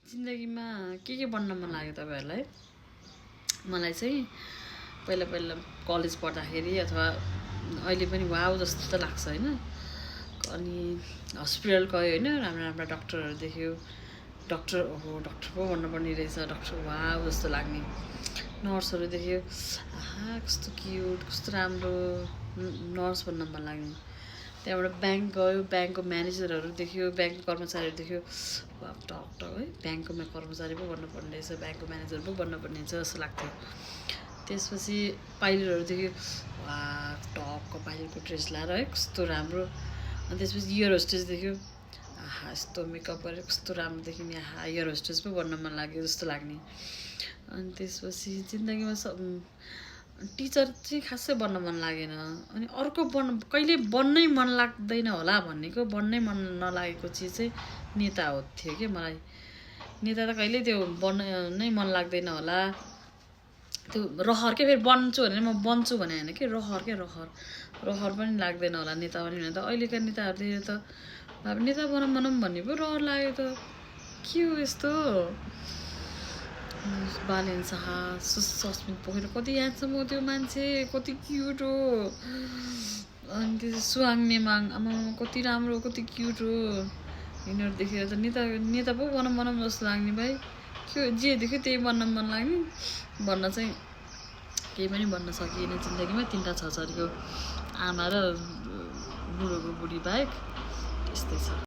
जिन्दगीमा के बन्न मन लाग्यो तपाईहरुलाई? मलाई चाहिँ पहिला पहिला कलेज पढ्दाखेरि अथवा अहिले पनि वाउ जस्तो त लाग्छ हैन। अनि हस्पिटल गयो हैन, राम्रो राम्रो डाक्टरहरु देख्यो। डाक्टर ओहो डाक्टर पो भन्नुपर्ने रहेछ, डाक्टर वाउ जस्तो लाग्ने। नर्सहरु देख्यो, आहा कस्तो क्युट, कस्तो राम्रो नर्स बन्न मन लाग्ने। त्यहाँबाट ब्याङ्क गयो, ब्याङ्कको म्यानेजरहरु देख्यो, ब्याङ्कको कर्मचारीहरु देख्यो, वाह टक है ब्याङ्कको कर्मचारी पो बन्नुपर्ने रहेछ, ब्याङ्कको म्यानेजर पो बन्नुपर्ने रहेछ जस्तो लाग्थ्यो। त्यसपछि पाइलटहरु देख्यो, वाह टक पाइलटको ड्रेस लाएर है कस्तो राम्रो। अनि त्यसपछि एयर होस्टेस देख्यो, आहा यस्तो मेकअप गरेर कस्तो राम्रो देखिने, आहा एयर होस्टेस पो बन्न मन लाग्यो जस्तो लाग्ने। अनि त्यसपछि जिन्दगीमा टिचर चाहिँ खासै बन्न मन लागेन। अनि अर्को कहिले बन्नै मन लाग्दैन होला भन्नेको, बन्नै मन नलागेको चिज चाहिँ नेता हो थियो के मलाई। नेता त कहिले त्यो बन्न नै मन लाग्दैन होला। त्यो रहर के फेरि बन्छु भने म बन्छु भने हैन के, रहर पनि लाग्दैन होला नेता पनि भने त। अहिलेका नेताहरु देखेर त नेता बनौँ भन्ने पो रहर लाग्यो त। के हो यस्तो? बालेन शाह, सस्मित पोखरेल कति ह्यान्डसम हो त्यो मान्छे, कति क्युट हो। अनि त्यो सुहाङ नेमाङ आमा कति राम्रो, कति क्युट हो। यिनीहरु देखेर त नेता पो बनौँ जस्तो लाग्ने भाइ। के जे देख्यो त्यही बन्न मन लाग्ने। भन्न चाहिँ केही पनि भन्न सकिएन जिन्दगीमा। 3टा छोरीको आमा र बुढोको बुढी बाहेक त्यस्तै छ।